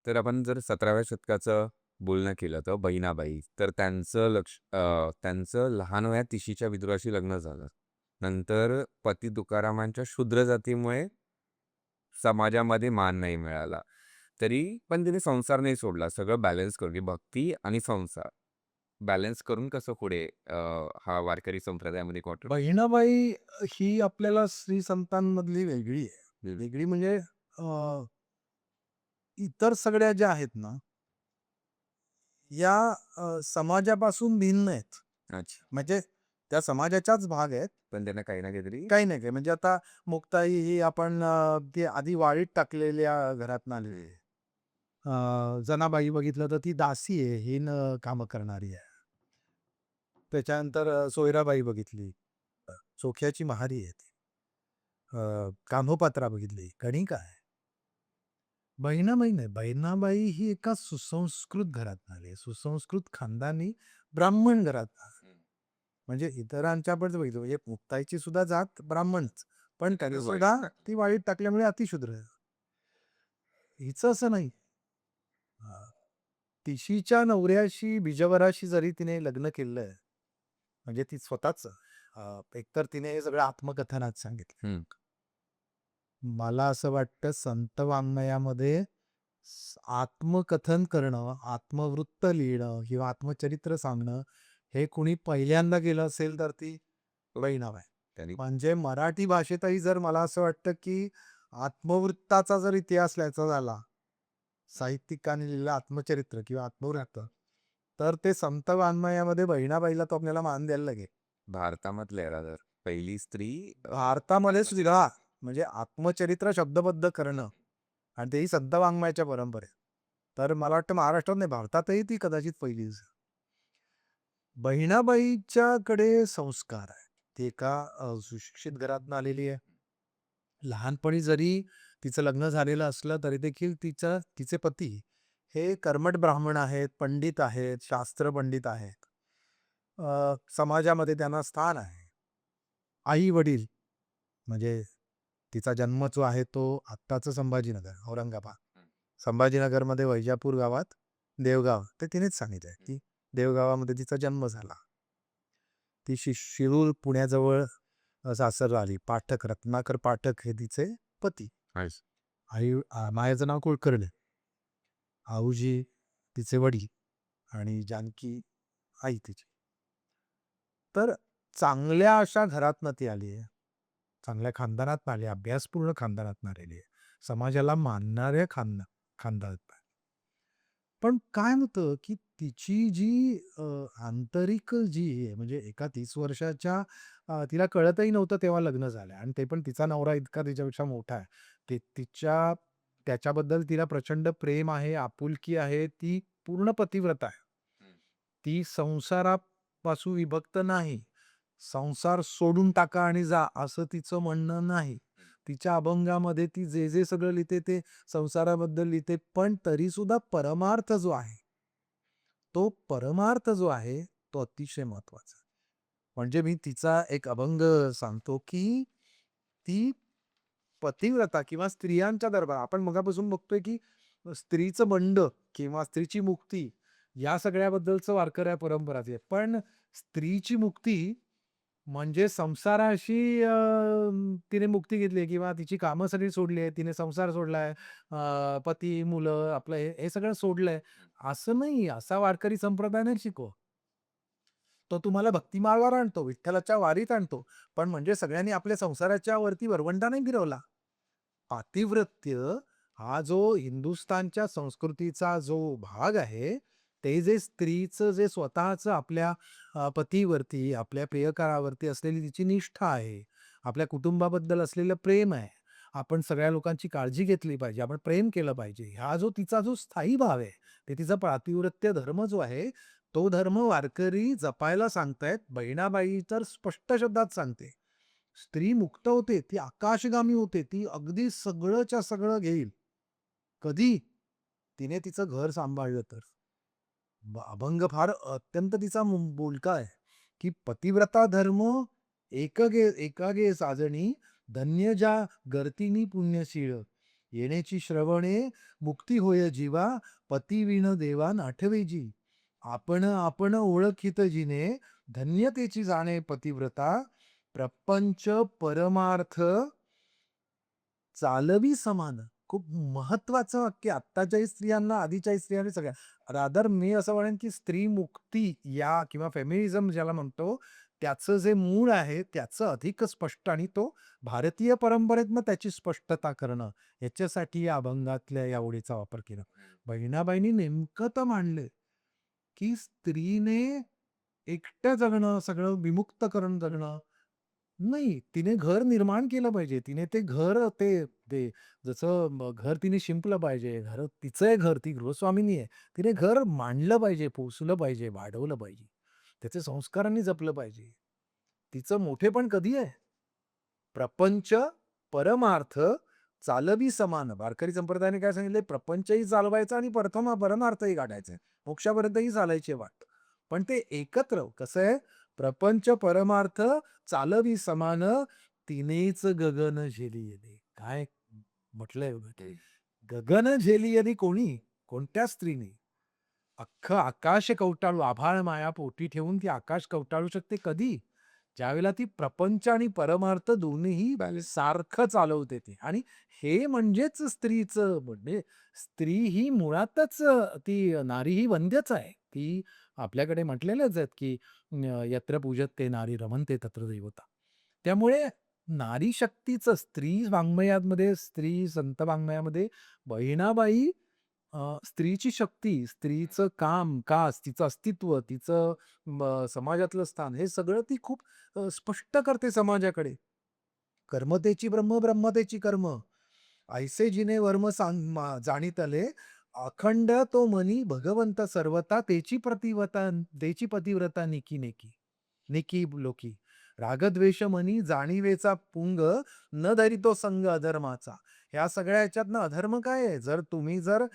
तर आपण जर 17व्या शतकाचं बोलणं केलं तर बहिणाबाई, तर त्यांचं लहान वयात तिशीच्या विदुराशी लग्न झालं. नंतर पती तुकारामांच्या शूद्र जातीमुळे समाजामध्ये मान नाही मिळाला. तरी पण तिने संसार नाही सोडला. सगळं बॅलन्स करून, भक्ती आणि संसार बॅलन्स करून कसं पुढे हा वारकरी संप्रदायामध्ये क्वार्टर. बहिणाबाई ही आपल्याला स्त्री संतांमधली वेगळी आहे. वेगळी म्हणजे इतर सगळ्या ज्या आहेत ना, या समाजापासून भिन्न आहेत. अच्छा. म्हणजे त्या समाजाच्याच भाग आहेत. पण त्यांना काही ना काहीतरी. काही नाही काही म्हणजे आता मुक्ताई ही आपण ती आधी वाळीत टाकलेल्या घरातनं आलेली आहे. जनाबाई बघितलं तर ती दासी आहे, हीन कामं करणारी आहे. त्याच्यानंतर सोयराबाई बघितली, चोख्याची महारी आहे ती. कान्होपात्रा बघितली, गणिका आहे. बहिणाबाई नाही, बहिणाबाई ही एका सुसंस्कृत घरातनं आली आहे. सुसंस्कृत खानदानी ब्राह्मण घरातनं आली. म्हणजे इतरांच्या पण बघितलं म्हणजे मुक्ताईची सुद्धा जात ब्राह्मणच. पण तरी वाईट सुद्धा टाकलं. ती वाळीत टाकल्यामुळे अतिशूद्र आहे. हिचं असं नाही. हां. तिशीच्या नवऱ्याशी बिजवराशी जरी तिने लग्न केलं, म्हणजे ती स्वतःच एकतर तिने हे सगळं आत्मकथनात सांगितलं. हं. मला असं वाटतं संत वाङ्मयामध्ये आत्मकथन करणं, आत्मवृत्त लिहिणं किंवा आत्मचरित्र सांगणं हे कुणी पहिल्यांदा केलं असेल तर ती बहिणाबाई. त्यांनी म्हणजे मराठी भाषेतही जर मला असं वाटतं, की आत्मवृत्ताचा जर इतिहास लिहायचा झाला, साहित्यिकाने लिहिलेलं आत्मचरित्र किंवा आत्मवृत्त, तर ते संत वाङ्मयामध्ये बहिणाबाईला तो आपल्याला मान द्यायला लागेल. भारतामधल्या रादर पहिली स्त्री. भारतामध्ये सुद्धा म्हणजे आत्मचरित्र शब्दबद्ध करणं आणि तेही संत वाङ्मयाच्या परंपरेत. तर मला वाटतं महाराष्ट्रात नाही, भारतातही ती कदाचित पहिलीच. बहिणाबाईच्याकडे संस्कार आहे. ती एका सुशिक्षित घरातनं आलेली आहे. लहानपणी जरी तिचं लग्न झालेलं असलं तरी देखील तिचे पती हे कर्मठ ब्राह्मण आहेत, पंडित आहेत, शास्त्र पंडित आहेत. समाजामध्ये त्यांना स्थान आहे. आई-वडील म्हणजे तिचा जन्म जो आहे तो आत्ताचं संभाजीनगर, औरंगाबाद. संभाजीनगरमध्ये वैजापूर गावात देवगाव ते तिनेच सांगितलंय, की देवगावामध्ये तिचा जन्म झाला. ती शिरूर पुण्याजवळ सासरला आली. पाठक रत्नाकर पाठक हे तिचे पती. आहेच. मायाचं नाव कुलकर्णी. आऊजी तिचे वडील आणि जानकी आई तिची. तर चांगल्या अशा घरातनं ती आली आहे. चांगल्या खानदानातनं आली आहे. अभ्यासपूर्ण खानदानातनं आलेली आहे. समाजाला मानणाऱ्या खानदानातनं. पण काय होतं, की तिची जी आंतरिक जी आहे म्हणजे एका 30 वर्षाच्या तिला कळतही नव्हतं तेव्हा लग्न झालंय आणि ते पण तिचा नवरा इतका तिच्यापेक्षा मोठा आहे. त्याच्याबद्दल तिला प्रचंड प्रेम आहे, आपुलकी आहे. ती पूर्ण पतिव्रता आहे. ती संसारापासून विभक्त नाही. संसार सोडून टाका आणि जा असं तिचं म्हणणं नाही. तिच्या अभंगामध्ये ती जे सगळं लिहिते ते संसाराबद्दल लिहिते. पण तरीसुद्धा परमार्थ जो आहे, तो परमार्थ जो आहे, तो अतिशय महत्वाचा. म्हणजे मी तिचा एक अभंग सांगतो, की ती पतिव्रता किंवा स्त्रियांच्या दरबार आपण मगापासून बघतोय, की स्त्रीचं बंड किंवा स्त्रीची मुक्ती या सगळ्याबद्दलचं वारकऱ्या परंपराच आहे. पण स्त्रीची मुक्ती म्हणजे संसाराशी तिने मुक्ती घेतली किंवा तिची कामं सगळी सोडली आहे. तिने संसार सोडलाय. पती, मुलं आपलं हे सगळं सोडलंय. असं नाही, असा वारकरी संप्रदाय नाही शिकवत. तो तुम्हाला भक्तिमार्गावर आणतो, विठ्ठलाच्या वारीत आणतो. पण म्हणजे सगळ्यांनी आपल्या संसाराच्या वरती वरवंटा नाही फिरवला. पातिव्रत्य हा जो हिंदुस्थानच्या संस्कृतीचा जो भाग आहे, ते जे स्त्रीचं जे स्वतःचं आपल्या पतीवरती, आपल्या प्रियकरावरती असलेली तिची निष्ठा आहे, आपल्या कुटुंबाबद्दल असलेलं प्रेम आहे. आपण सगळ्या लोकांची काळजी घेतली पाहिजे, आपण प्रेम केलं पाहिजे. हा जो तिचा जो स्थायी भाव आहे, ते तिचा पातिव्रत्य धर्म जो आहे, तो धर्म वारकरी जपायला सांगतायत. बहिणाबाई तर स्पष्ट शब्दात सांगते. स्त्री मुक्त होते, ती आकाशगामी होते. ती अगदी सगळंच्या सगळं घेईल. कधी? तिने तिचं घर सांभाळलं तर. अभंग फार अत्यंत तिचा बोलका आहे, की पतिव्रता धर्म एकागे साजणी धन्य ज्या गर्तिनी पुण्यशीळ. येण्याची श्रवणे मुक्ती होय जीवा, पतिविण देवा नाठवे जी. आपण आपण ओळखित जिने, धन्यतेची जाणे पतिव्रता, प्रपंच परमार्थ चालवी समान. खूप महत्वाचं वाक्य आत्ताच्याही स्त्रियांना, आधीच्याही स्त्रियांना सगळ्या. रादर मी असं म्हणेन, की स्त्री मुक्ती या किंवा फेमिनिझम ज्याला म्हणतो, त्याचं जे मूळ आहे, त्याचं अधिक स्पष्ट आणि तो भारतीय परंपरेतनं त्याची स्पष्टता करणं, याच्यासाठी या अभंगातल्या या ओळीचा वापर केला. बहिणाबाईंनी नेमकं तर मांडलंय, की स्त्रीने एकटं जगणं, सगळं विमुक्त करून जगणं नाही, तिने घर निर्माण केलं पाहिजे. तिने ते घर ते ते जसं घर तिने शिंपलं पाहिजे. घर तिचं आहे घर, ती गृहस्वामिनी आहे. तिने घर मांडलं पाहिजे, पोसलं पाहिजे, वाढवलं पाहिजे. त्याचे संस्कारांनी जपलं पाहिजे. तिचं मोठेपण कधी आहे? प्रपंच, परमार्थ, चालवी समान. वारकरी संप्रदायाने काय सांगितलंय? प्रपंचही चालवायचा आणि परमार्थही गाठायचा आहे. मोक्षापर्यंतही चालायची आहे वाट. पण ते एकत्र कसं आहे? प्रपंच, परमार्थ चालवी समान, तिनेच गगन झेलियले. काय म्हटलंय बघा ते. गगन झेलियली कोणी? कोणत्या स्त्रीने? अख्खं आकाश कवटाळू, आभाळ माया पोटी ठेवून ती आकाश कवटाळू शकते कधी? ज्यावेळेला ती प्रपंच आणि परमार्थ दोन्हीही सारखं चालवते ती. आणि हे म्हणजेच स्त्रीचं म्हणजे स्त्री ही मुळातच ती नारी ही वंद्यच आहे. ती आपल्याकडे म्हटलेलंच आहेत, की यत्र पूजते नारी रमन्ते तत्र देवता. त्यामुळे नारी शक्तीचं स्त्री वाङ्मयामध्ये, स्त्री संत वाङ्मयामध्ये बहिणाबाई स्त्रीची शक्ती, स्त्रीचं काम, काज, तिचं अस्तित्व, तिचं समाजातलं स्थान हे सगळं ती खूप स्पष्ट करते समाजाकडे. कर्मतेची ब्रह्म, ब्रह्मतेची कर्म. ऐसे जिने वर्म जाणीतले, अखंड तो मनी भगवंत सर्वता, तेची पतिव्रता निकी नेकी. निकी लोकी. रागद्वेष मनी जाणीवेचा पुंग, न धरितो संग अधर्माचा. ह्या सगळ्या ह्याच्यातनं अधर्म काय आहे? जर तुम्ही जर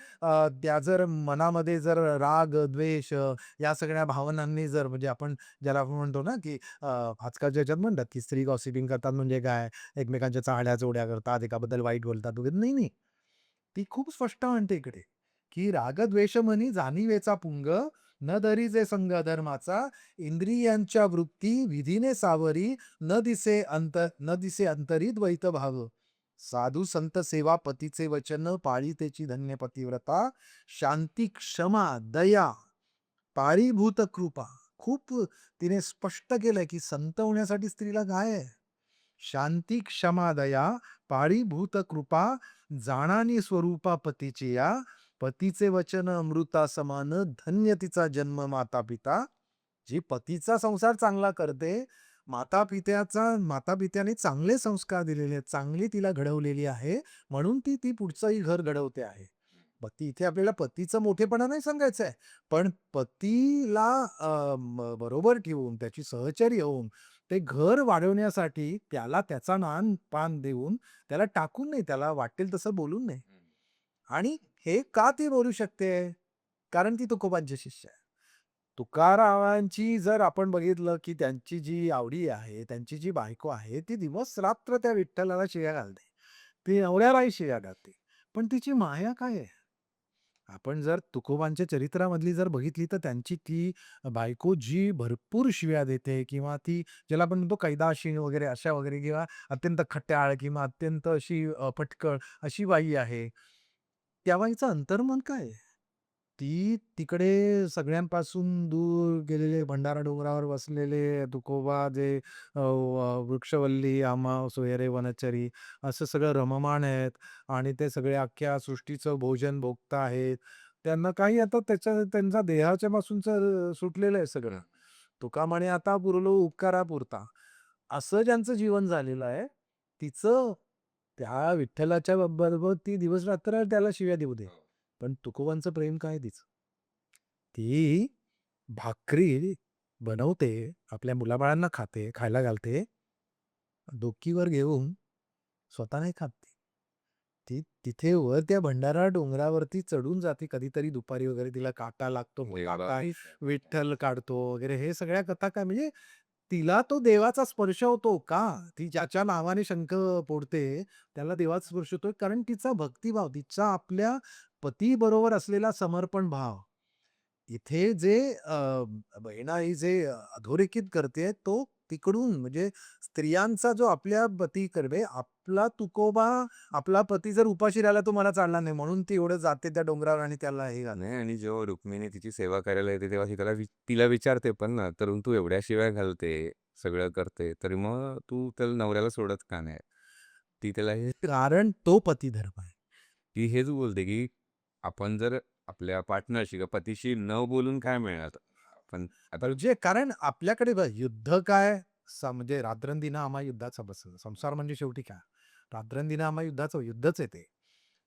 त्या जर मनामध्ये जर राग, द्वेष या सगळ्या भावनांनी जर म्हणजे आपण ज्याला आपण म्हणतो ना, की आजकालच्या ह्याच्यात म्हणतात, की स्त्री गॉसिपिंग करतात म्हणजे काय? एकमेकांच्या चाहड्या-चोहड्या करतात, एकाबद्दल वाईट बोलतात वगैरे. नाही, नाही. ती खूप स्पष्ट म्हणते इकडे, की रागद्वेषमनी जाणीवेचा पुंग, न धरीजे संग अधर्माचा, इंद्रियांच्या वृत्ती विधीने सावरी, न दिसे अंतरी द्वैत भाव. साधू संत सेवा पतीचे वचन, पाळी त्याची धन्य पतिव्रता, शांती क्षमा दया पाळीभूत कृपा. खूप तिने स्पष्ट केलंय, की संत होण्यासाठी स्त्रीला काय आहे? शांती क्षमा दया पाळीभूत कृपा, जाणानी स्वरूपा पतीची या, पतीचे वचन अमृता समान, धन्य तिचा जन्म माता पिता. जी पतीचा संसार चांगला करते, माता-पित्याने चांगले संस्कार दिलेले आहेत, चांगली तिला घडवलेली आहे, म्हणून ती ती पुढचंही घर घडवते आहे. पती इथे आपल्याला पतीचं मोठेपणा नाही सांगायचं आहे, पण पतीला बरोबर ठेवून, त्याची सहचरी होऊन, ते घर वाढवण्यासाठी त्याला त्याचा मान-पान देऊन, त्याला टाकून नाही, त्याला वाटेल तसं बोलून नाही. आणि हे का ती बोलू शकते? कारण ती तुकोबांची शिष्य आहे. तुकारामांची जर आपण बघितलं, की त्यांची जी आवडी आहे, त्यांची जी बायको आहे, ती दिवस-रात्र त्या विठ्ठलाला शिव्या घालते. ती नवऱ्यालाही शिव्या घालते. पण तिची माया काय आहे? आपण जर तुकोबांच्या चरित्रामधली जर बघितली, तर त्यांची ती बायको जी भरपूर शिव्या देते किंवा ती ज्याला आपण म्हणतो कैदाशीन वगैरे अशा वगैरे किंवा अत्यंत खट्याळ किंवा अत्यंत अशी फटकळ अशी बाई आहे. त्या बाईचं अंतर्मन काय आहे? ती तिकडे सगळ्यांपासून दूर गेलेले भंडारा डोंगरावर बसलेले तुकोबा जे वृक्षवल्ली आम्हा सोयरे वनचरी असं सगळं रममाण आहेत आणि ते सगळे अख्ख्या सृष्टीचं भोजन भोगत आहेत. त्यांना काही आता त्यांचा देहाच्या पासूनचं सुटलेलं आहे सगळं. तुका म्हणे आता पुरलो उपकारापुरता. असं ज्यांचं जीवन झालेलं आहे, तिचं त्या विठ्ठलाच्या बरोबर ती दिवस-रात्र त्याला शिव्या देऊ दे. पण तुकोबांचं प्रेम काय तिचं? ती भाकरी बनवते, आपल्या मुलाबाळांना खायला घालते, डोकीवर घेऊन स्वतः नाही खात ती. ती तिथे वर त्या भंडारा डोंगरावरती चढून जाते कधीतरी दुपारी वगैरे तिला काटा लागतो. अरे काटा बापरे! विठ्ठल काढतो वगैरे हे सगळ्या कथा काय म्हणजे तिला तो देवाचा स्पर्श होतो का? ती ज्याच्या नावाने शंख फोडते, त्याला देवाचा स्पर्श होतोय कारण तिचा भक्तिभाव, तिचा आपल्या पतीबरोबर असलेला समर्पण भाव. इथे जे बहिणाई जे अधोरेखित करते तो तिकडून म्हणजे स्त्रियांचा जो आपल्या पतीकडे आपला तुकोबा, आपला पती जर उपाशी राहिला तो मला चालणार नाही म्हणून ती एवढं जाते त्या डोंगरावर आणि त्याला हे घालते. नाही आणि जेव्हा रुक्मिणी तिची सेवा करायला येते तेव्हा ती तिला विचारते पण ना, "तरुण तू एवढ्या शिव्या घालते, सगळं करते, तरी मग तू त्याला नवऱ्याला सोडत का नाही?" ती त्याला कारण तो पतिधर्म आहे. ती हेच बोलते, की आपण जर आपल्या पार्टनरशी किंवा पतीशी न बोलून काय मिळणार? आपण आता म्हणजे कारण आपल्याकडे बघ युद्ध काय म्हणजे रात्रंदिना आम्हा युद्धाचा बस संसार म्हणजे शेवटी काय रात्रंदिना आम्हा युद्धाचं युद्धच आहे ते.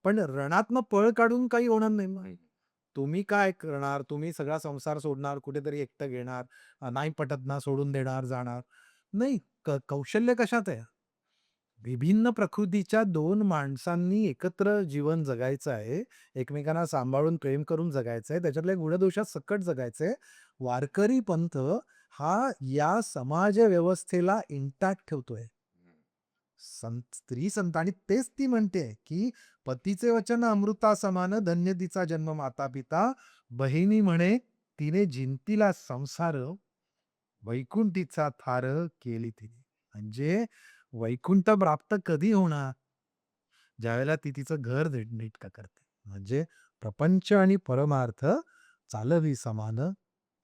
पण रणातनं पळ काढून काही होणार नाही मग. तुम्ही काय करणार? तुम्ही सगळा संसार सोडणार, कुठेतरी एकटं घेणार, नाही पटत ना सोडून देणार, जाणार. नाही, कौशल्य कशात आहे? विभिन्न प्रकृतीच्या 2 माणसांनी एकत्र जीवन जगायचं आहे. एकमेकांना सांभाळून प्रेम करून जगायचं आहे. त्याच्यातल्या गुणदोषात सकट जगायचं आहे. वारकरी पंथ हा या समाज व्यवस्थेला इंटॅक्ट ठेवतोय. स्त्री संत आणि तेच ती म्हणते, की "पतीचे वचन अमृता समान, धन्य तिचा जन्म माता-पिता. बहिणी म्हणे, तिने जिंतीला संसार, वैकुंठीचा थार केली तिने." म्हणजे वैकुंठ प्राप्त कधी होणार? ज्यावेळेला ती तिचं घर नीटनेटकं करते. म्हणजे प्रपंच आणि परमार्थ चालवी समान,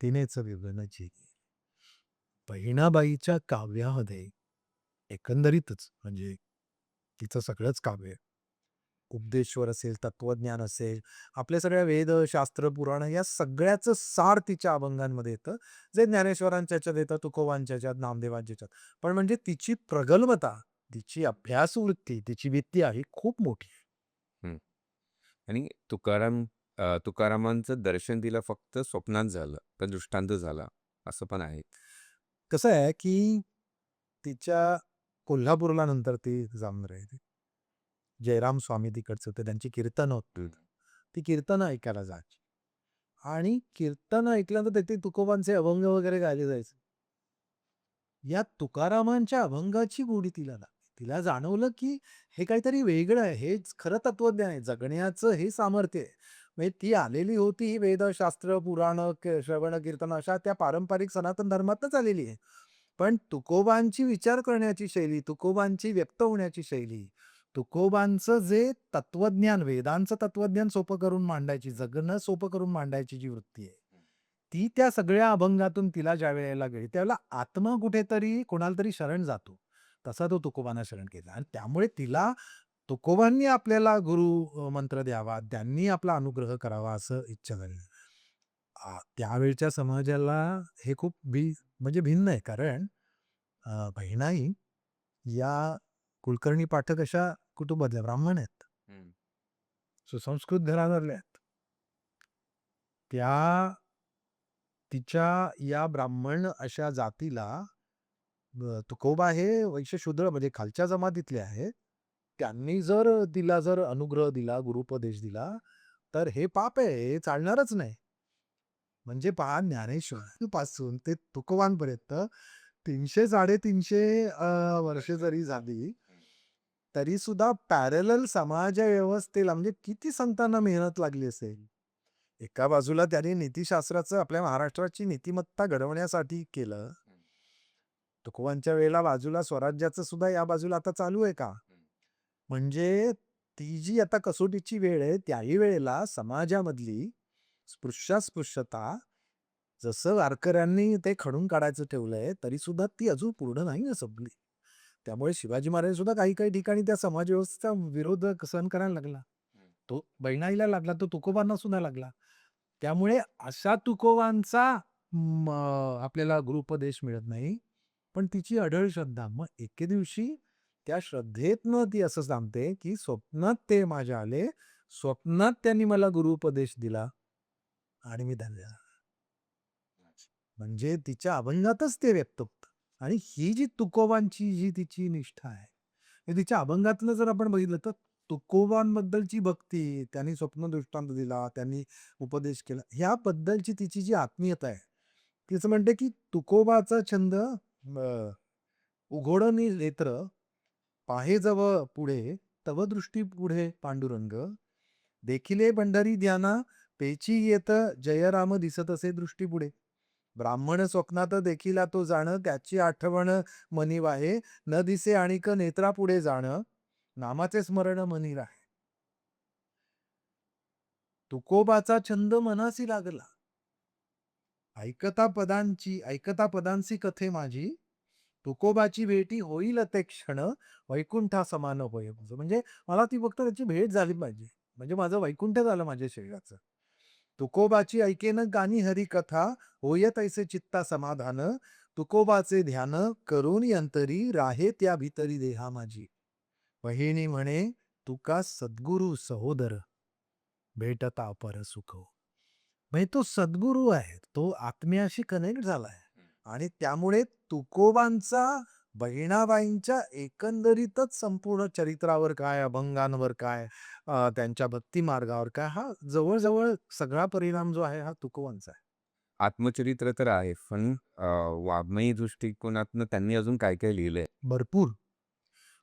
तिनेच विभुन जिनी. बहिणाबाईच्या काव्यामध्ये एकंदरीतच म्हणजे तिचं सगळंच काव्य आहे. उपदेश्वर असेल, तत्वज्ञान असेल, आपल्या सगळ्या वेद, शास्त्र, पुराण या सगळ्याचं सार तिच्या अभंगांमध्ये येतं. जे ज्ञानेश्वरांच्या ह्याच्यात येतं, तुकोबांच्या ह्याच्यात, नामदेवांच्या ह्याच्यात. पण म्हणजे तिची प्रगल्भता, तिची अभ्यासवृत्ती, तिची विद्या ही खूप मोठी आहे. हं. आणि तुकारामांचं दर्शन तिला फक्त स्वप्नात झालं, तर दृष्टांत झाला, असं पण आहे. कसं आहे, की तिच्या कोल्हापूरला नंतर ती जाऊन राहिली. जयराम स्वामी तिकडचे होते. त्यांची कीर्तनं होती. हं. ती कीर्तनं ऐकायला जायची. आणि कीर्तनं ऐकल्यानंतर तिथे तुकोबांचे अभंग वगैरे गायले जायचे. या तुकारामांच्या अभंगाची गोडी तिला लागली. तिला जाणवलं, की हे काहीतरी वेगळं आहे. हेच खरं तत्वज्ञान आहे. जगण्याचं हे सामर्थ्य आहे. म्हणजे ती आलेली होती ही वेद, शास्त्र, पुराणं, श्रवण, कीर्तन अशा त्या पारंपरिक सनातन धर्मातच आलेली आहे. पण तुकोबांची विचार करण्याची शैली, तुकोबांची व्यक्त होण्याची शैली, तुकोबांचं जे तत्वज्ञान, वेदांचं तत्वज्ञान सोपं करून मांडायची, जगणं सोपं करून मांडायची जी वृत्ती आहे, ती त्या सगळ्या अभंगातून तिला ज्यावेळेला गेली, त्यावेळेला आत्मा कुठेतरी कोणाला तरी शरण जातो. तसा तो तुकोबांना शरण गेला आणि त्यामुळे तिला तुकोबांनी आपल्याला मंत्र द्यावा, त्यांनी आपला अनुग्रह करावा असं इच्छा झाली. त्यावेळच्या समाजाला हे खूप म्हणजे भिन्न आहे कारण बहिणाई या कुलकर्णी पाठक अशा कुटुंबातल्या ब्राह्मण आहेत. हं. सुसंस्कृत घराण्यातल्या आहेत. त्या तिच्या या ब्राह्मण अशा जातीला तुकोबा हे वैश्य शूद्र म्हणजे खालच्या जमातीतले आहेत. त्यांनी जर तिला जर अनुग्रह दिला, गुरुपदेश दिला, तर हे पाप आहे, हे चालणारच नाही. म्हणजे पहा ज्ञानेश्वर पासून ते तुकोबांपर्यंत 300-350 वर्षे जरी झाली, तरी सुद्धा पॅरलल समाज व्यवस्थेला म्हणजे किती संतांना मेहनत लागली असेल. एका बाजूला त्यांनी नीतिशास्त्राचं आपल्या महाराष्ट्राची नीतिमत्ता घडवण्यासाठी केलं. तुकोबांच्या वेळेला बाजूला स्वराज्याचं सुद्धा या बाजूला आता चालू आहे का? म्हणजे ती जी आता कसोटीची वेळ आहे, त्याही वेळेला समाजामधली स्पृश्यास्पृश्यता जसं वारकऱ्यांनी ते खणून काढायचं ठेवलंय, तरी सुद्धा ती अजून पूर्ण नाही ना संपली. त्यामुळे शिवाजी महाराज सुद्धा काही-काही ठिकाणी त्या समाज व्यवस्थेचा विरोध सहन करायला लागला. तो बहिणाईला लागला, तो तुकोबांना सुद्धा लागला. त्यामुळे अशा तुकोबांचा आपल्याला गुरुपदेश मिळत नाही. पण तिची अढळ श्रद्धा. मग एके दिवशी त्या श्रद्धेतनं ती असं सांगते, की स्वप्नात ते माझ्या आले. स्वप्नात त्यांनी मला गुरुपदेश दिला आणि मी धन्य झालो. म्हणजे तिच्या अभंगातच ते व्यक्त होतं. आणि ही जी तुकोबांची जी तिची निष्ठा आहे, हे तिच्या अभंगातलं जर आपण बघितलं तर तुकोबांबद्दलची भक्ती, त्यांनी स्वप्न दृष्टांत दिला, त्यांनी उपदेश केला, ह्याबद्दलची तिची जी आत्मीयता आहे, तिचं म्हणते की तुकोबाचा छंद अ, उघोडनी नेत्र पाहे जव पुढे तव दृष्टी पुढे पांडुरंग देखिले पंढरी ध्याना पेची येत जयराम दिसत असे दृष्टी पुढे ब्राह्मण स्वप्नात देखिला तो जाण त्याची आठवण मनी वाहे न दिसे आणिक नेत्रापुढे जाण नामाचे स्मरण मनी राहे तुकोबाचा छंद मनासी लागला ऐकता पदांची कथे माझी तुकोबाची भेटी होईल ते क्षण वैकुंठा समान होय म्हणजे मला ती फक्त त्याची भेट झाली पाहिजे म्हणजे माझं वैकुंठ झालं माझ्या शरीराचं तुकोबाची ऐकेन गाणी हरी कथा होय तैसे चित्ता समाधान तुकोबाचे ध्यान करून अंतरी राहे त्या भीतरी देहा माझी बहिणी म्हणे तुका सद्गुरु सहोदर भेटता अपर सुख म्हणजे तो सद्गुरू आहे तो आत्म्याशी कनेक्ट झालाय आणि त्यामुळे तुकोबांचा बहिणाबाईंच्या एकंदरीतच संपूर्ण चरित्रावर काय अभंगांवर काय त्यांच्या भक्ती मार्गावर काय हा जवळजवळ सगळा परिणाम जो आहे हा तुकोबांचा आहे आत्मचरित्र तर आहे, पण वाङ्मयी दृष्टिकोनातनं त्यांनी अजून काय काय लिहिलंय? भरपूर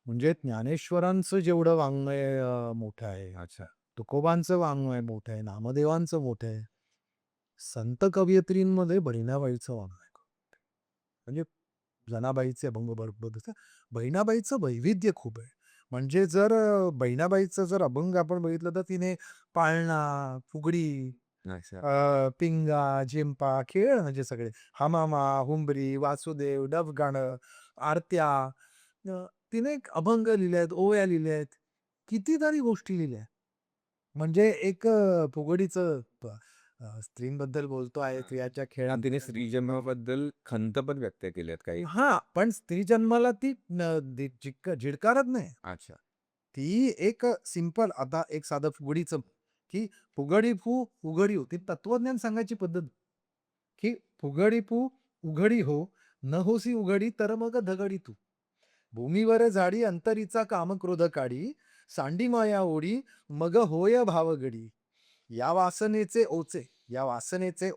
म्हणजे ज्ञानेश्वरांचं जेवढं वाङ्मय मोठं आहे अच्छा. तुकोबांचं वाङ्मय मोठं आहे नामदेवांचं मोठं आहे संत कवयित्रींमध्ये बहिणाबाईचं वाङ्मय म्हणजे जनाबाईचे अभंग भरपूर तसं बहिणाबाईचं वैविध्य खूप आहे म्हणजे जर बहिणाबाईचं जर अभंग आपण बघितलं तर तिने पाळणा फुगडी अच्छा. पिंगा जिंपा खेळ म्हणजे सगळे हमामा हुंबरी वासुदेव डबगाणं आरत्या तिने एक अभंग लिहिले आहेत ओव्या लिहिल्या आहेत कितीतरी गोष्टी लिहिल्या म्हणजे एक फुगडीचं स्त्रींबद्दल बोलतो आहे स्त्रियाच्या खेळात तिने स्त्रीजन्माबद्दल खंत पण व्यक्त केल्यात काही. हा पण स्त्री जन्माला ती झिडकारत नाही अच्छा. ती एक सिंपल आता एक साधं फुगडीचं की फुगडी फू उघडी हो ती तत्वज्ञान सांगायची पद्धत की फुगडी फू उघडी हो न होसी उघडी तर मग धगडी तू भूमीवर झाडी अंतरीचा कामक्रोध काढी सांडी माया ओढी मग होय भावगडी या वासनेचे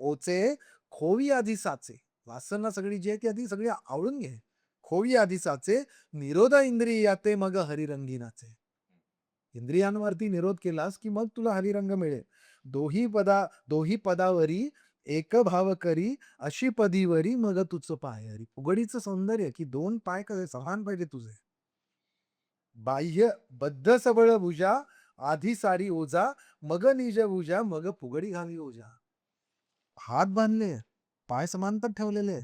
ओचे खोवी आधी साचे वासना सगळी जी आहे ती आधी सगळी आवडून घे खोवी आधी साचे निरोध इंद्रियाते मग हरिरंगीनाचे इंद्रियांवरती निरोध केलास की मग तुला हरिरंग मिळेल दोही पदावरी एक भाव करी अशी पदीवरी मग तुझं पाय हरी उघडीचं सौंदर्य की दोन पाय कसे समान पाहिजे तुझे बाह्य बद्ध सबळ भुजा आधी सारी ओजा मग निज भुजा मग फुगडी घाली ओजा हात बांधले पाय समांतर ठेवलेले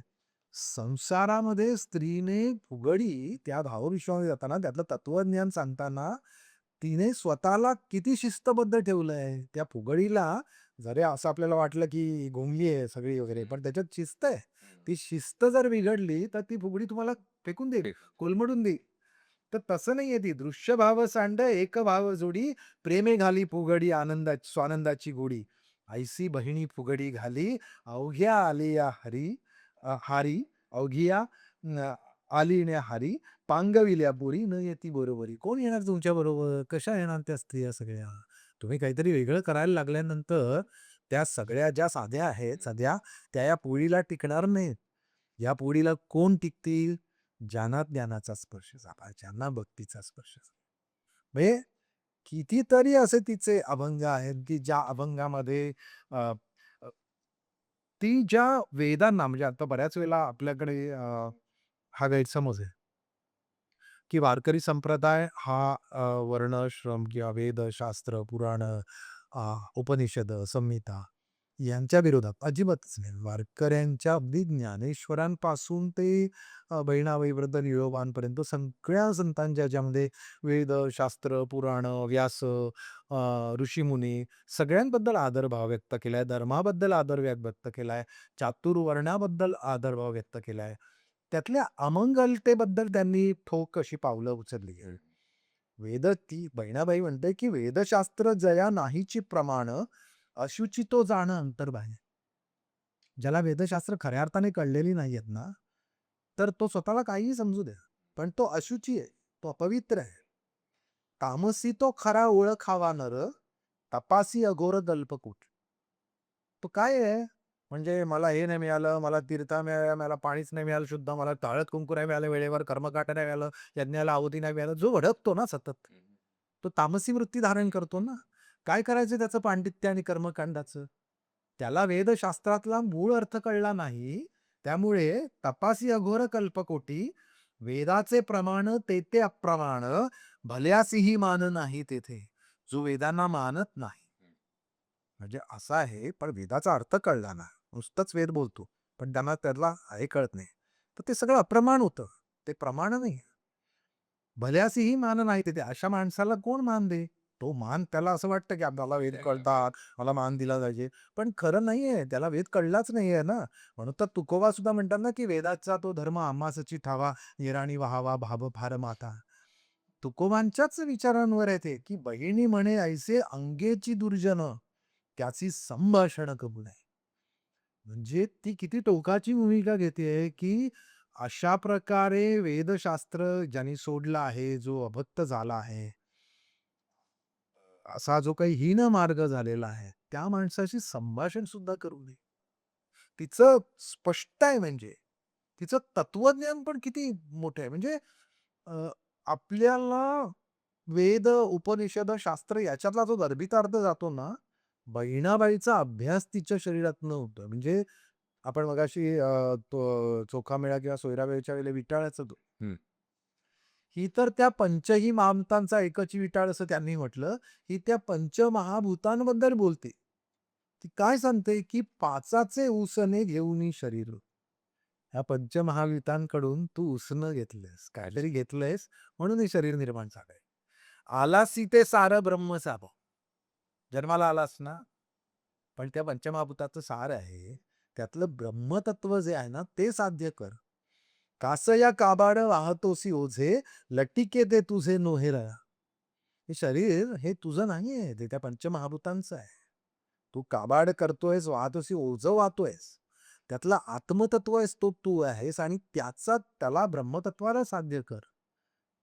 संसारामध्ये स्त्रीने फुगडी त्या भावविश्वामध्ये जाताना त्यातलं तत्वज्ञान सांगताना तिने स्वतःला किती शिस्तबद्ध ठेवलंय त्या फुगडीला जरी असं आपल्याला वाटलं की घुमली आहे सगळी वगैरे पण त्याच्यात शिस्त आहे ती शिस्त जर बिघडली तर ती फुगडी तुम्हाला फेकून देईल कोलमडून देईल तर तसं नाहीये ती दृश्य भाव सांड एक भाव जोडी प्रेमे घाली फुगडी आनंदाची स्वानंदाची गोडी ऐसी बहिणी फुगडी घाली अवघ्या आलिया हारी अवघिया आलिण्या हारी पांगविल्या पुरी न येती बरोबरी कोण येणार तुमच्या बरोबर कशा येणार त्या स्त्रिया सगळ्या तुम्ही काहीतरी वेगळं करायला लागल्यानंतर त्या सगळ्या ज्या साध्या आहेत सध्या त्या या पोळीला टिकणार नाहीत या पोळीला कोण टिकतील ज्यांना ज्ञानाचा स्पर्श झाला ज्यांना भक्तीचा स्पर्श झाला म्हणजे कितीतरी असे तिचे अभंग आहेत की ज्या अभंगामध्ये अ, अ, ती ज्या वेदांना म्हणजे आता बऱ्याच वेळेला आपल्याकडे हा गैरसमज आहे की वारकरी संप्रदाय हा वर्णाश्रम किंवा वेद शास्त्र पुराण उपनिषद संहिता यांच्या विरोधात अजिबातच नाही वारकऱ्यांच्या अगदी ज्ञानेश्वरांपासून ते बहिणाबाई व्रत निळोबांपर्यंत सगळ्या संतांच्या ज्याच्यामध्ये वेद शास्त्र पुराण व्यास ऋषीमुनी सगळ्यांबद्दल आदरभाव व्यक्त केलाय धर्माबद्दल आदर व्यक्त केलाय चातुर्वर्णाबद्दल आदरभाव व्यक्त केलाय त्यातल्या अमंगलतेबद्दल त्यांनी ठोक अशी पावलं उचलली आहे ती बहिणाबाई म्हणते की वेदशास्त्र जया नाहीची प्रमाण अशुची तो जाणं अंतर्बाह्य ज्याला वेदशास्त्र खऱ्या अर्थाने कळलेली नाहीयेत ना तर तो स्वतःला काहीही समजू द्या पण तो अशुची आहे तो अपवित्र आहे तामसी तो खरा ओळखावा नर तपासी अघोर दल्पकूट तो काय आहे म्हणजे मला हे नाही मिळालं, मला तीर्था मिळाल्या, मला पाणीच नाही मिळालं शुद्ध, मला हळद कुंकू नाही मिळालं वेळेवर, कर्मकांड नाही मिळालं, यज्ञाला आहुती नाही मिळालं. जो भडकतो ना सतत, तो तामसी वृत्ती धारण करतो ना. काय करायचं त्याचं पांडित्य आणि कर्मकांडाचं? त्याला वेदशास्त्रातला मूळ अर्थ कळला नाही. त्यामुळे तपासी अघोर कल्पकोटी, वेदाचे प्रमाण ते अप्रमाण, भल्यासीही मान नाही तेथे. जो वेदांना मानत नाही. म्हणजे असं आहे, पण वेदाचा अर्थ कळला ना. नुसतंच वेद बोलतो, पण त्यांना त्यातला हे कळत नाही. तर ते सगळं अप्रमाण होतं. ते प्रमाण नाही. भल्यासीही मान नाही तिथे. अशा माणसाला कोण मान दे? तो मान त्याला असं वाटतं, की मला वेद कळतात, मला मान दिला पाहिजे. पण खरं नाहीये. त्याला वेद कळलाच नाहीये ना. म्हणून तर तुकोबा सुद्धा म्हणतात ना, की वेदाचा तो धर्म आम्हासची ठावा, येराणी वहावा भाव फार माता. तुकोबांच्याच विचारांवर आहे ते, की बहिणी म्हणे ऐसे अंगेची दुर्जन, त्याची संभाषण कबूल आहे. म्हणजे ती किती टोकाची भूमिका घेतेय, की अशा प्रकारे वेदशास्त्र ज्यांनी सोडलं आहे, जो अभक्त झाला आहे, असा जो काही हीन मार्ग झालेला आहे, त्या माणसाशी संभाषण सुद्धा करू नये. तिचं स्पष्ट आहे म्हणजे. तिचं तत्वज्ञान पण किती मोठं आहे. म्हणजे अ, आपल्याला वेद, उपनिषद, शास्त्र याच्यातला जो गर्भितार्थ जातो ना, बहिणाबाईचा अभ्यास तिच्या शरीरातनं होतोय. म्हणजे आपण मगाशी तो चोखामेळा किंवा सोयराबाईच्या वेळेला विटाळाचं हं. ही तर त्या पंचही महाभूतांचा एकच विटाळ असं त्यांनी म्हटलं. ही त्या पंचमहाभूतांबद्दल बोलते. ती काय सांगते, की पाचाचे उसने घेऊनी शरीर. ह्या पंचमहाभूतांकडून तू उसनं घेतलंयस, काहीतरी घेतलंयस म्हणून हे शरीर निर्माण झालंय. आलासी ते सारं ब्रह्म साभ. जन्माला आलास ना, पण त्या पंचमहाभूताचं सार आहे. त्यातलं ब्रह्मतत्व जे आहे ना, ते साध्य कर. कासया काबाड वाहतोसी ओझे, लटिके ते तुझे नोहेरा. हे शरीर हे तुझं नाहीये, ते त्या पंचमहाभूतांचं आहे. तू काबाड करतोयस, वाहतोसी ओझं वाहतोयस. त्यातला आत्मतत्व आहेस तो तू आहेस आणि त्याला ब्रह्मतत्वाला साध्य कर.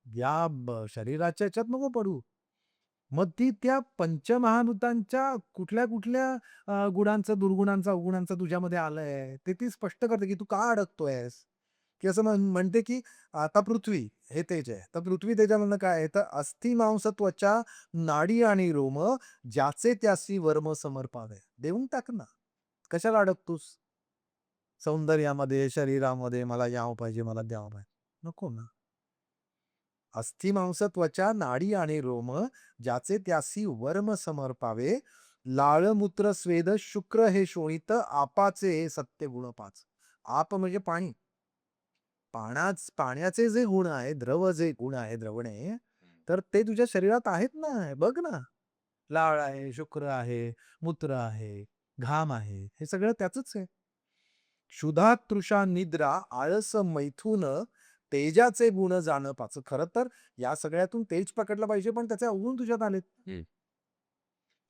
या शरीराच्या ह्याच्यात नको पडू. मग ती त्या पंचमहाभूतांच्या कुठल्या-कुठल्या गुणांचा, दुर्गुणांचा, अवगुणांचा तुझ्यामध्ये आलंय, ते ती स्पष्ट करते, की तू का अडकतोयस? की असं म्हणते, की आता पृथ्वी हे तेज आहे. तर पृथ्वी तेजामधनं काय आहे? तर अस्थि, मांस, त्वचा, नाडी आणि रोम ज्याचे त्यासी वर्म समर्पावे. देऊन टाक ना. कशाला अडकतोस? सौंदर्यामध्ये, शरीरामध्ये मला यावं पाहिजे, मला द्यावं पाहिजे. नको ना. अस्थि मांस त्वचा नाडी आणि रोम ज्याचे त्यासी वर्म समर्पावे लाळ मूत्र स्वेद शुक्र हे शोणित आपाचे हे सत्य गुण पाच. आप म्हणजे पाणी. पाण्याचे जे गुण आहे, द्रव जे गुण आहे, द्रवणे, तर ते तुझ्या शरीरात आहेत ना. बघ ना. लाळ आहे, शुक्र आहे, मूत्र आहे, घाम आहे. हे सगळं त्याचंच आहे. क्षुधा, तृषा, निद्रा, आळस, मैथुन, तेजाचे गुण जाणं पाच. खरं तर या सगळ्यातून तेज पकडलं पाहिजे, पण त्याचे अवगुण तुझ्यात आलेत. हं.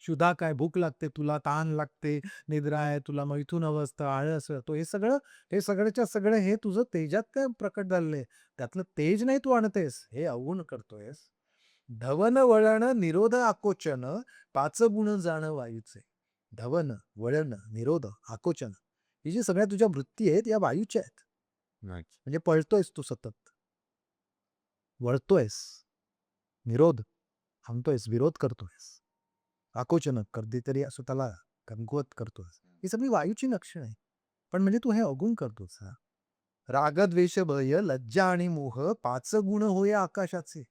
क्षुधा काय, भूक लागते तुला, तहान लागते, निद्रा आहे तुला, मैथुन अवस्था, आळस तो हे सगळ्याच्या सगळं हे तुझं तेजात काय प्रकट झालेलं आहे. त्यातलं तेज नाही तू आणतेस, हे अवगुण करतोयस. धवन, वळण, निरोध, आकोचन, पाच गुण जाण वायूचे. धवन, वळण, निरोध, आकोचन ही जी सगळ्या तुझ्या वृत्ती आहेत, या वायूच्या आहेत. अच्छा. म्हणजे पळतोयस तू सतत, वळतोयस, निरोध, थांबतोयस, विरोध करतोयस. आकोचन कधीतरी स्वतःला कमकुवत करतोस. ही सगळी वायूची लक्षणं आहे. पण म्हणजे तू हे अवगुण करतोस हां. राग, द्वेष, भय, लज्जा आणि मोह 5 गुण होय आकाशाचे.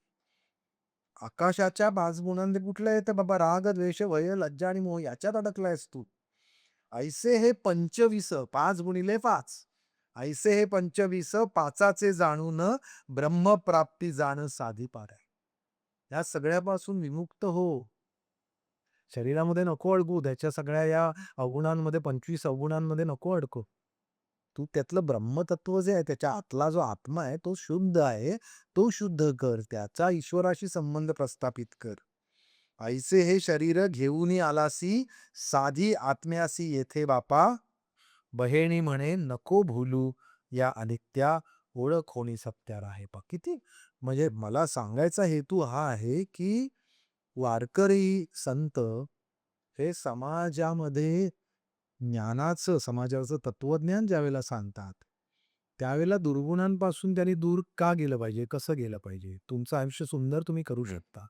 आकाशाच्या 5 गुणांचे कुठले आहेत बाबा? राग, द्वेष, भय, लज्जा आणि मोह याच्यात अडकलायस तू. ऐसे हे 25 5 गुणिले 5. ऐसे हे 25 पाचाचे जाणून ब्रह्मप्राप्ती जाण साधी पार आहे. या सगळ्यापासून विमुक्त हो. शरीरामध्ये नको अडकू. त्याच्या सगळ्या या अवगुणांमध्ये 25 अवगुणांमध्ये नको अडकू. तू त्यातलं ब्रह्मतत्व जे आहे, त्याच्या आतला जो आत्मा आहे, तो शुद्ध आहे. तो शुद्ध कर. त्याचा ईश्वराशी संबंध प्रस्थापित कर. ऐसे हे शरीर घेऊनी आलासी, साधी आत्म्यासी येथे बापा. बहेणी म्हणे नको भूलू या अनित्या, ओळख होणी सत्यार आहे. पहा किती म्हणजे मला सांगायचा हेतू हा आहे, की वारकरी संत हे समाजामध्ये ज्ञानाचं, समाजाचं तत्वज्ञान ज्यावेळेला सांगतात, त्यावेळेला दुर्गुणांपासून त्यांनी दूर का गेलं पाहिजे? कसं गेलं पाहिजे? तुमचं आयुष्य सुंदर तुम्ही करू हं. शकता.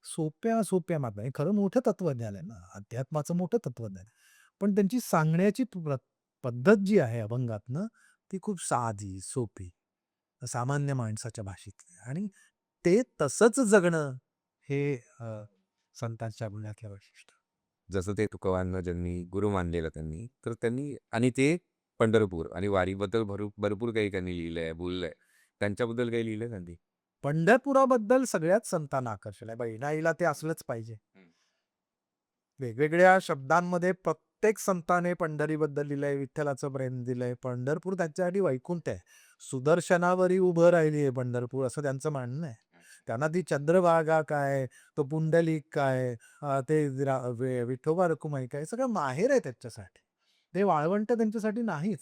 सोप्या मार्गाने. हे खरं मोठं तत्वज्ञान आहे ना, अध्यात्माचं मोठं तत्वज्ञान आहे. पण त्यांची सांगण्याची पद्धत जी आहे अभंगातनं, ती खूप साधी, सोपी, सामान्य माणसाच्या भाषेतली आणि ते तसंच जगणं हे संतांच्या गुणातलं वैशिष्ट्य. जसं ते तुकोबांना ज्यांनी गुरु मानलेलं त्यांनी, तर त्यांनी आणि ते पंढरपूर आणि वारीबद्दल भरपूर काही त्यांनी लिहिलंय, बोललंय. त्यांच्याबद्दल काही लिहिलंय त्यांनी? पंढरपुराबद्दल सगळ्याच संतांना आकर्षण आहे. बहिणाईला ते असलंच पाहिजे. हं. वेगवेगळ्या शब्दांमध्ये प्रत्येक संताने पंढरीबद्दल लिहिलंय, विठ्ठलाचं प्रेम दिलंय. पंढरपूर त्यांच्यासाठी वैकुंठ आहे. सुदर्शनावरी उभं राहिली आहे पंढरपूर असं त्यांचं म्हणणं आहे. त्यांना ती चंद्रभागा काय, तो पुंडलिक काय, ते विठोबा रखुमाई काय, सगळं माहेर आहे त्यांच्यासाठी. ते वाळवंट त्यांच्यासाठी नाहीच.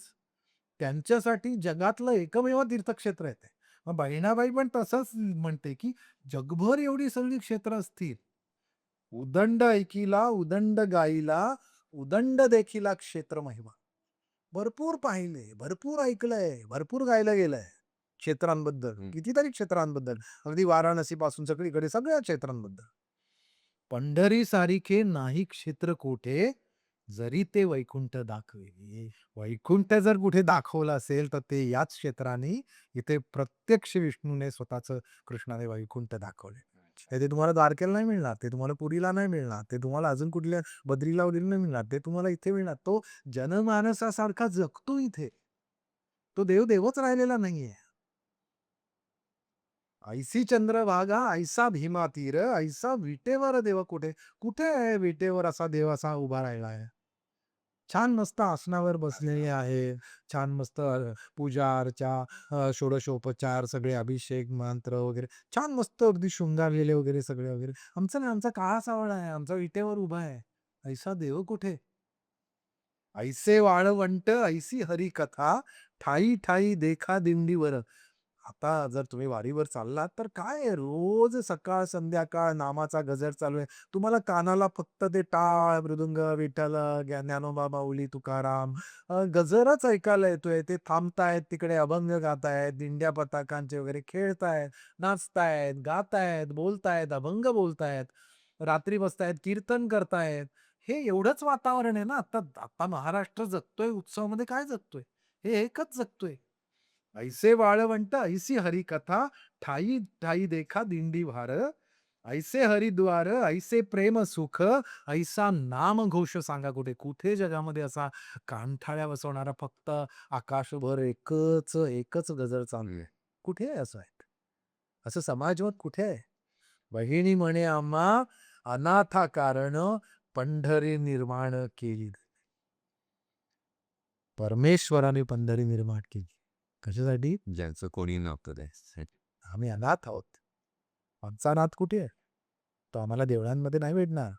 त्यांच्यासाठी जगातलं एकमेव तीर्थक्षेत्र आहे ते. मग बहिणाबाई पण तसंच म्हणते, की जगभर एवढी सगळी क्षेत्र असतील. उदंड ऐकिला, उदंड गाईला, उदंड देखिला क्षेत्र महिमा. भरपूर पाहिले, भरपूर ऐकलंय, भरपूर गायलं गेलंय क्षेत्रांबद्दल. हं. कितीतरी क्षेत्रांबद्दल. अगदी वाराणसीपासून सगळीकडे सगळ्या क्षेत्रांबद्दल. पंढरीसारिखे नाही क्षेत्र कोठे, जरी ते वैकुंठ दाखवे. वैकुंठ जर कुठे दाखवलं असेल, तर ते याच क्षेत्राने इथे प्रत्यक्ष विष्णूने स्वतःचं कृष्णाने वैकुंठ दाखवले. अच्छा. ते तुम्हाला द्वारकेला नाही मिळणार, ते तुम्हाला पुरीला नाही मिळणार, ते तुम्हाला अजून कुठल्या बद्रीला वगैरे नाही मिळणार, ते तुम्हाला इथे मिळणार. तो जनमानसासारखा जगतो इथे. तो देव देवच राहिलेला नाहीये. ऐसी चंद्रभागा, ऐसा भीमा तीर, ऐसा विटेवर देव कुठे? कुठे आहे विटेवर असा देव असा उभा राहिला आहे? छान मस्त आसनावर बसलेले आहे. छान मस्त पूजा अर्चा, षोडशोपचार, सगळे अभिषेक, मंत्र वगैरे छान मस्त अगदी शृंगारलेले वगैरे सगळे वगैरे. आमचं नाही, आमचा काळा सावळा आहे. आमचा विटेवर उभा आहे. ऐसा देव कुठे? ऐसे वाळवंट, ऐसी हरिकथा, ठायी ठायी देखा दिंडीवर. आता जर तुम्ही वारीवर चाललात, तर काय आहे रोज सकाळ संध्याकाळ नामाचा गजर चालू आहे. तुम्हाला कानाला फक्त ते टाळ, मृदुंग, विठ्ठल, ज्ञानोबा, माऊली, तुकाराम गजरच ऐकायला येतोय. ते थांबतायत, तिकडे अभंग गातायत, दिंड्या पताकांचे वगैरे खेळतायत, नाचतायत, गातायत, बोलतायत, अभंग बोलतायत, रात्री बसतायत, कीर्तन करतायत. हे एवढंच वातावरण आहे ना. आता आता महाराष्ट्र जगतोय उत्सवामध्ये काय जगतोय? हे एकच जगतोय. ऐसे वाळवंट ऐसी हरिकथा ठाई ठाई देखा दिंडी भार ऐसे हरिद्वार ऐसे प्रेम सुख ऐसा नाम घोष सांगा कुठे कुठे जगामध्ये असा कानठाळ्या बसवणारा फक्त आकाशभर एकच एकच गजर चालू आहे. कुठे आहे असं आहे असं समाजमत कुठे आहे? बहिणी म्हणे आम्हा अनाथा कारण पंढरी निर्माण केली. परमेश्वराने पंढरी निर्माण केली. कशासाठी? ज्यांचं कोणी नव्हतं ते. आम्ही अनाथ आहोत. आमचा नाथ कुठे आहे? तो आम्हाला देवळांमध्ये नाही भेटणार.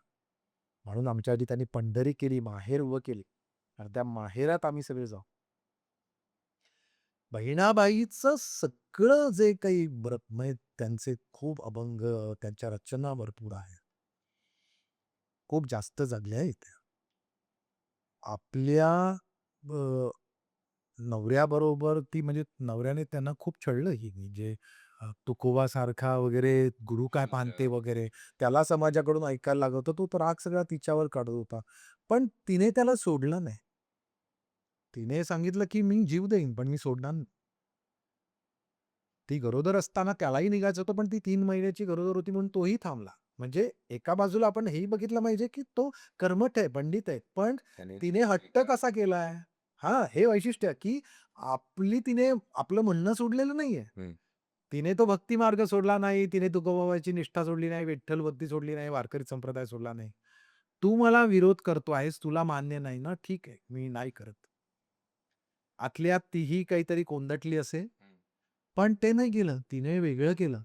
म्हणून आमच्यासाठी त्यांनी पंढरी केली, माहेर उभं केली. आणि त्या माहेरात आम्ही सगळे जाऊ. बहिणाबाईचं सगळं जे काही म्हणजे त्यांचे खूप अभंग, त्यांच्या रचना भरपूर आहेत. खूप जास्त जगल्या आहेत त्या. आपल्या अ, नवऱ्याबरोबर ती म्हणजे नवऱ्याने त्यांना खूप छळलं ही म्हणजे तुकोबासारखा वगैरे गुरु काय पानते वगैरे त्याला समाजाकडून ऐकायला लागत होतं. तो राग सगळा तिच्यावर काढत होता. पण तिने त्याला सोडलं नाही. तिने सांगितलं, की "मी जीव देईन, पण मी सोडणार नाही." ती गरोदर असताना त्यालाही निघायचं होतं, पण ती 3 महिन्याची गरोदर होती म्हणून तोही थांबला. म्हणजे एका बाजूला आपण हेही बघितलं पाहिजे, की तो कर्मठ आहे, पंडित आहे. पण त्याने तिने हट्ट कसा केलाय? हां, हे वैशिष्ट्य की तिने आपलं म्हणणं सोडलेलं नाहीये. हं. तिने तो भक्ती मार्ग सोडला नाही. तिने तुकोबाबाची निष्ठा सोडली नाही. विठ्ठल भक्ती सोडली नाही. वारकरी संप्रदाय सोडला नाही. तू मला विरोध करतो आहेस, तुला मान्य नाही ना, ठीक आहे, मी नाही करत. आतल्या तीही काहीतरी कोंदटली असेल, पण ते नाही केलं. तिने वेगळं केलं.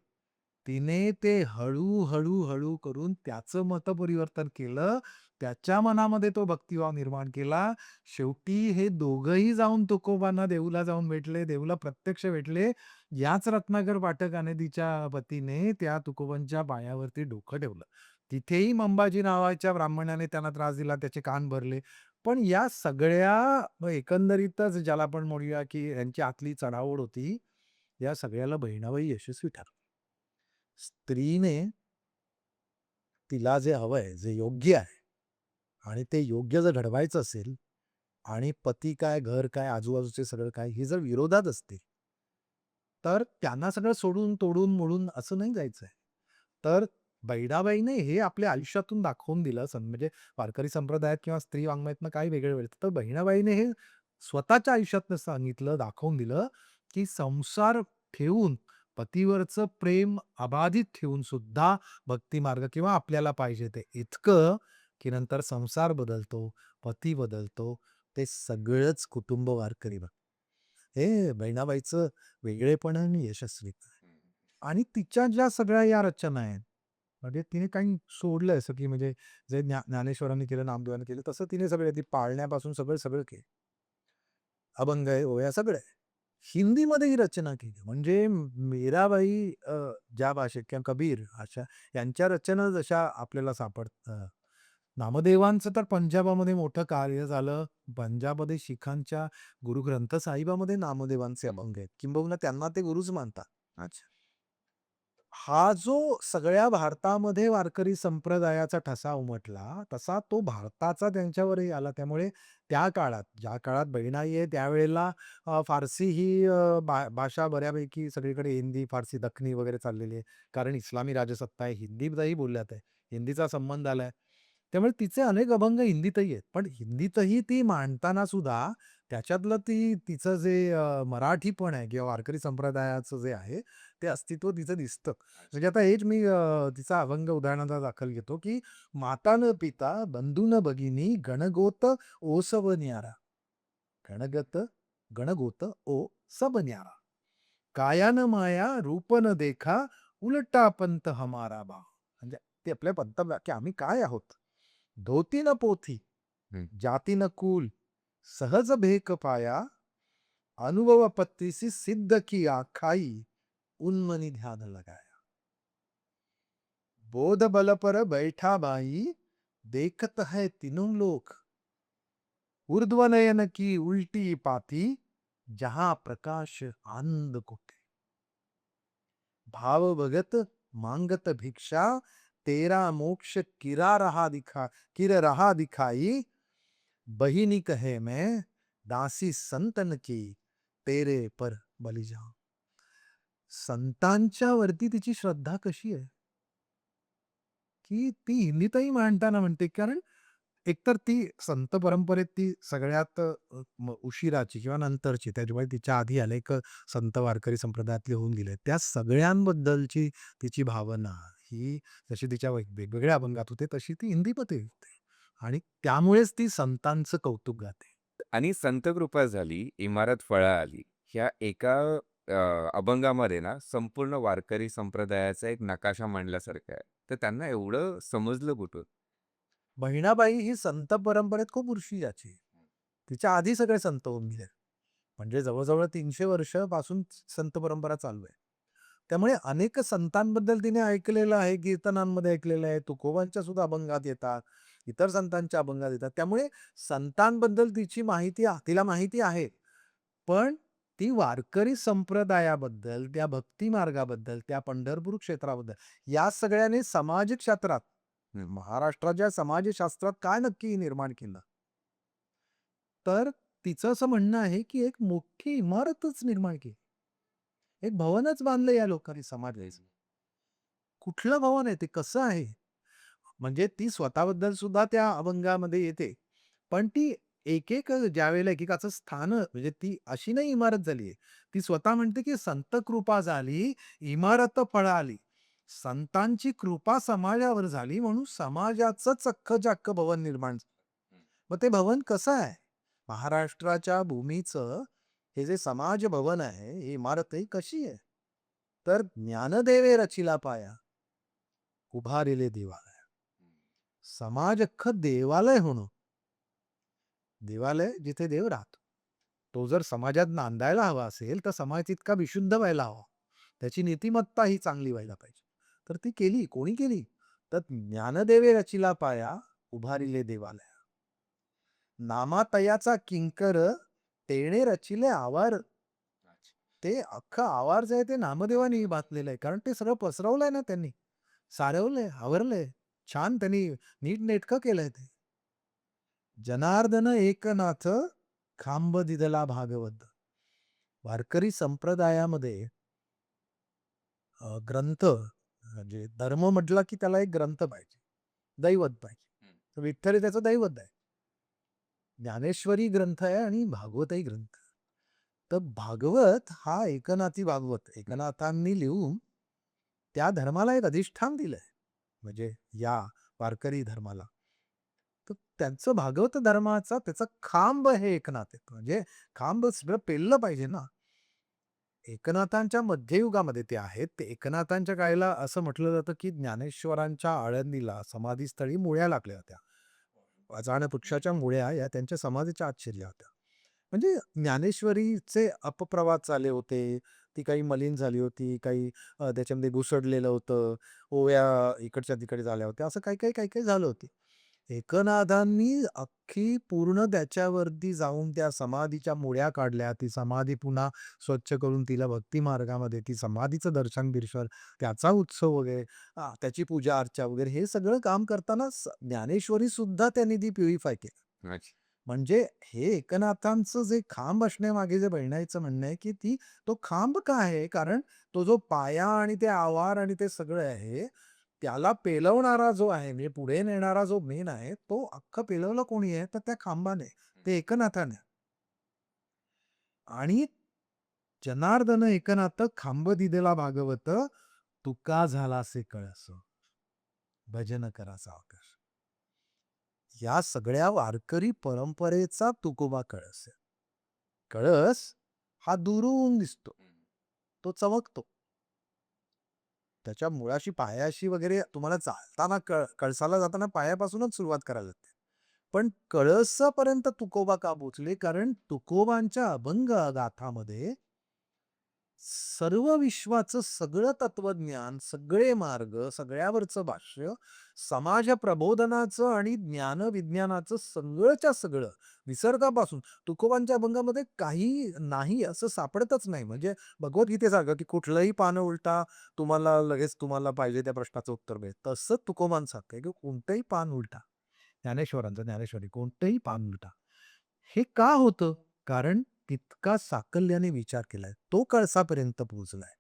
तिने ते हळू करून त्याचं मतपरिवर्तन केलं. त्याच्या मनामध्ये तो भक्तिभाव निर्माण केला. शेवटी हे दोघंही जाऊन तुकोबांना देहूला जाऊन भेटले. देहूला प्रत्यक्ष भेटले. याच रत्नाकर पाठकाने तिच्या पतीने त्या तुकोबांच्या पायावरती डोकं ठेवलं. तिथेही मंबाजी नावाच्या ब्राह्मणाने त्यांना त्रास दिला. त्याचे कान भरले. पण या सगळ्या एकंदरीतच ज्याला आपण म्हणूया, की यांची आतली चढाओढ होती, या सगळ्याला बहिणाबाई यशस्वी ठरल्या. स्त्रीने तिला जे हवंय, जे योग्य आहे आणि ते योग्य जर घडवायचं असेल आणि पती काय, घर काय, आजूबाजूचे सगळं काय, हे जर विरोधात असतील, तर त्यांना सगळं सोडून, तोडून, मोडून असं नाही जायचंय. तर बहिणाबाईने हे आपल्या आयुष्यातून दाखवून दिलं. म्हणजे वारकरी संप्रदायात किंवा स्त्री वाङ्मयातनं काही वेगळं मिळतं. तर बहिणाबाईने हे स्वतःच्या आयुष्यातनं सांगितलं, दाखवून दिलं, की संसार ठेवून, पतीवरचं प्रेम अबाधित ठेवून सुद्धा भक्ती मार्ग किंवा आपल्याला पाहिजे ते इतकं, की नंतर संसार बदलतो, पती बदलतो. ते सगळंच कुटुंब वारकरी बघ. हे बहिणाबाईचं वेगळेपण आणि यशस्वीता. आणि तिच्या ज्या सगळ्या या रचना आहेत, म्हणजे तिने काही सोडलंय असं, की म्हणजे जे ज्ञानेश्वरांनी केलं, नामदेवांनी केलं, तसं तिने सगळे ती पाळण्यापासून सगळं, सगळं केलं. अभंग आहे, ओव्या सगळं आहे. हिंदीमध्ये ही रचना केली. म्हणजे मीराबाई ज्या भाषेत किंवा कबीर अशा यांच्या रचना जशा आपल्याला सापडतात. नामदेवांचं तर पंजाबामध्ये मोठं कार्य झालं. पंजाबमध्ये शीखांच्या गुरु ग्रंथ साहिबामध्ये नामदेवांचे अभंग आहेत. किंबहुना त्यांना ते गुरुच मानतात. अच्छा. हा जो सगळ्या भारतामध्ये वारकरी संप्रदायाचा ठसा उमटला, तसा तो भारताचा त्यांच्यावरही आला. त्यामुळे त्या काळात, ज्या काळात बहिणाई आहे त्यावेळेला फारसी ही भाषा बऱ्यापैकी सगळीकडे हिंदी, फारसी, दखनी वगैरे चाललेली आहे. कारण इस्लामी राजसत्ता आहे. हिंदीतही बोलण्यात आहे. हिंदीचा संबंध आलाय. त्यामुळे तिचे अनेक अभंग हिंदीतही आहेत. पण हिंदीतही ती मांडताना सुद्धा त्याच्यातलं तिचं जे मराठीपण आहे किंवा वारकरी संप्रदायाचं जे आहे, ते अस्तित्व तिचं दिसतं. म्हणजे आता हेच मी तिचा अभंग उदाहरणार्थ दाखल घेतो, की "माता न पिता, बंधू न भगिनी, गणगोत ओ सब न्यारा. गणगत गणगोत ओ सब न्यारा. काया न माया, रूप न देखा, उलटा पंथ हमारा बा." म्हणजे ते आपल्या पंतवाक्य आम्ही काय आहोत? धोती न पोथी, हं. जाती न कुल, सहज भेक पाया, अनुभव पत्तीसी सिद्ध किया खाई, उन्मनी ध्यान लगाया. बोध बल पर बैठा बाई, देखत है तीनों लोक. ऊर्ध्व नयन की उल्टी पाती, जहां प्रकाश आनंद कोटे. भाव भगत मांगत भिक्षा, तेरा मोक्ष किर रहा दिखाई. बहिनी कहे मैं, दासी संतन की, तेरे पर बली जाऊं. संतांच्या वरती तिची श्रद्धा कशी आहे, की ती हिंदीतही मांडताना म्हणते. कारण एकतर ती संत परंपरेत ती सगळ्यात उशिराची किंवा नंतरची, त्याच्यामुळे तिच्या आधी अनेक संत वारकरी संप्रदायातले होऊन गेले. त्या सगळ्यांबद्दलची तिची भावना ही जशी तिच्या वेगवेगळ्या अभंगात होते, तशी ती हिंदीमध्ये होते. आणि त्यामुळेच ती संतांचं कौतुक गाते. आणि संत कृपा झाली, इमारत फळा आली. ह्या एका अभंगामध्ये ना संपूर्ण वारकरी संप्रदायाचा एक नकाशा मांडल्यासारखा आहे. तर त्यांना एवढं समजलं कुठं? बहिणाबाई ही संत परंपरेत खूप ऊर्षिजाची. तिच्या आधी सगळे संत होऊन गेले. म्हणजे जवळ-जवळ 300 वर्षापासून संत परंपरा चालू आहे. त्यामुळे अनेक संतांबद्दल तिने ऐकलेलं आहे, कीर्तनांमध्ये ऐकलेलं आहे, तुकोबांच्या सुद्धा अभंगात येतात, इतर संतांच्या अभंगात येतात. त्यामुळे संतांबद्दल तिला माहिती आहे. पण ती वारकरी संप्रदायाबद्दल, त्या भक्ती मार्गाबद्दल, त्या पंढरपूर क्षेत्राबद्दल, या सगळ्याने समाज क्षेत्रात, महाराष्ट्राच्या समाजशास्त्रात काय नक्की निर्माण केलं? तर तिचं असं म्हणणं आहे, की एक मोठी इमारतच निर्माण केली. एक भवनच बांधलं या लोकांनी समाजाचं. कुठलं भवन आहे ते? कसं आहे? म्हणजे ती स्वतःबद्दल सुद्धा त्या अभंगामध्ये येते. पण ती एक-एक ज्यावेळेला एकेकाचं स्थान म्हणजे ती अशी नाही इमारत झाली ती स्वतः म्हणते, की "संत कृपा झाली, इमारत फळाली." संतांची कृपा समाजावर झाली म्हणून समाजाचंच अख्खच्या अख्खं भवन निर्माण झालं. मग ते भवन कसं आहे? महाराष्ट्राच्या भूमीचं हे जे समाज भवन आहे, ही इमारत ही कशी आहे? तर ज्ञानदेवे रचिला पाया, उभारिले देवालय. समाज अख्खं देवालय होणं. देवालय जिथे देव राहतो. तो जर समाजात नांदायला हवा असेल, तर समाज तितका विशुद्ध व्हायला हवा. त्याची नीतिमत्ता ही चांगली व्हायला पाहिजे. तर ती केली. कोणी केली? तर ज्ञानदेवे रचिला पाया, उभारिले देवालय. नामातयाचा किंकर तेणे रचिले आवार. ते अख्खं आवार जे आहे ते नामदेवानी बांधलेलं आहे. कारण ते सगळं पसरवलंय ना त्यांनी. सारवलंय, आवरलंय. छान त्यांनी नीटनेटकं केलंय ते. जनार्दन एकनाथ खांब दिदला भागवत. वारकरी संप्रदायामध्ये ग्रंथ म्हणजे धर्म म्हटला की त्याला एक ग्रंथ पाहिजे. दैवत पाहिजे. तर विठ्ठल हे त्याचं दैवत आहे. ज्ञानेश्वरी ग्रंथ आहे आणि भागवतही ग्रंथ. तर भागवत हा एकनाथी भागवत. एकनाथांनी लिहून त्या धर्माला एक अधिष्ठान दिलंय. म्हणजे या वारकरी धर्माला. तर त्यांचं भागवत धर्माचा त्याचा खांब हे एकनाथ आहे. म्हणजे खांब सगळं पेललं पाहिजे ना. एकनाथांच्या मध्ययुगामध्ये ते आहेत. ते एकनाथांच्या काळाला असं म्हटलं जातं, की ज्ञानेश्वरांच्या आळंदीला समाधीस्थळी मुळ्या लागल्या होत्या. अजाण वृक्षाच्या मुळ्या या त्यांच्या समाधीच्या आत शिरल्या होत्या. म्हणजे ज्ञानेश्वरीचे अपप्रवाद चालले होते. ती काही मलिन झाली होती, काही त्याच्यामध्ये घुसडलेलं होतं. ओव्या इकडच्या तिकडे झाल्या होत्या. असं काही झालं होतं. एकनाथांनी अख्खी पूर्ण त्याच्यावरती जाऊन त्या समाधीच्या मुळ्या काढल्या. ती समाधी पुन्हा स्वच्छ करून तिला भक्ती मार्गामध्ये ती समाधीचं दर्शन-बिर्शन, त्याचा उत्सव वगैरे, त्याची पूजा अर्चा वगैरे हे सगळं काम करताना ज्ञानेश्वरी सुद्धा त्यांनी ती प्युरिफाय केली. अच्छा. म्हणजे हे एकनाथांचं जे खांब असण्यामागे जे बहिणाईचं म्हणणं आहे, की तो खांब का आहे? कारण तो जो पाया आणि ते आवार आणि ते सगळं आहे, त्याला पेलवणारा जो आहे, म्हणजे पुढे नेणारा जो मेन आहे, तो अख्खं पेलवलं कोणी आहे? तर त्या खांबाने, ते एकनाथाने. आणि जनार्दन एकनाथ खांब दिदेला भागवत, तुका झालासे कळस, भजन करा सावकाश. या सगळ्या वारकरी परंपरेचा तुकोबा कळस आहे. कळस हा दुरून दिसतो. तो चमकतो. त्याच्या मुळाशी, पायाशी वगैरे तुम्हाला चालताना कळसाला जाताना पायापासूनच सुरुवात करायला लागते. पण कळसापर्यंत तुकोबा का पोहोचले? कारण तुकोबांच्या अभंग गाथामध्ये सर्व विश्वाचं सगळं तत्वज्ञान, सगळे मार्ग, सगळ्यावरचं भाष्य, समाज प्रबोधनाचं आणि ज्ञानविज्ञानाचं सगळंच्या सगळं निसर्गापासून तुकोबांच्या अभंगामध्ये काही नाही असं सापडतच नाही. म्हणजे भगवद्गीतेसारखं की कुठलंही पान उलटा तुम्हाला लगेच तुम्हाला पाहिजे त्या प्रश्नाचं उत्तर मिळेल. तसंच तुकोबांसारखं आहे की कोणतंही पान उलटा. ज्ञानेश्वरांचं ज्ञानेश्वरी कोणतंही पान उलटा. हे का होतं? कारण तितका साकल्याने विचार केलाय. तो कळसापर्यंत पोहोचलाय.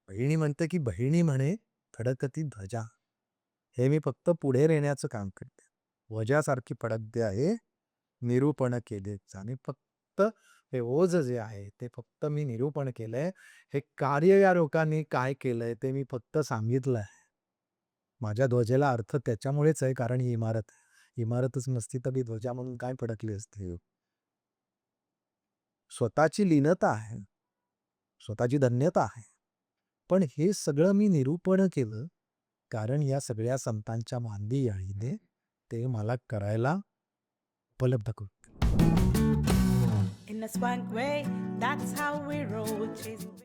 बहिणी म्हणते, की बहिणी म्हणे फडकती ध्वजा. हे मी फक्त पुढे नेण्याचं काम करते. ध्वजासारखी फडकते आहे, निरूपण केलेच. आणि फक्त हे ओझ जे आहे, ते फक्त मी निरूपण केलंय. हे कार्य या लोकांनी काय केलंय, ते मी फक्त सांगितलंय. माझ्या ध्वजेला अर्थ त्याच्यामुळेच आहे, कारण ही इमारत आहे. इमारतच नसती तर मी ध्वजा म्हणून काय फडकली असते? स्वतःची लीनता आहे. स्वतःची धन्यता आहे. पण हे सगळं मी निरूपण केलं, कारण या सगळ्या संतांच्या मांदी याळीने ते मला करायला उपलब्ध करून दिलं. In a swank way, that's how we roll. Chasing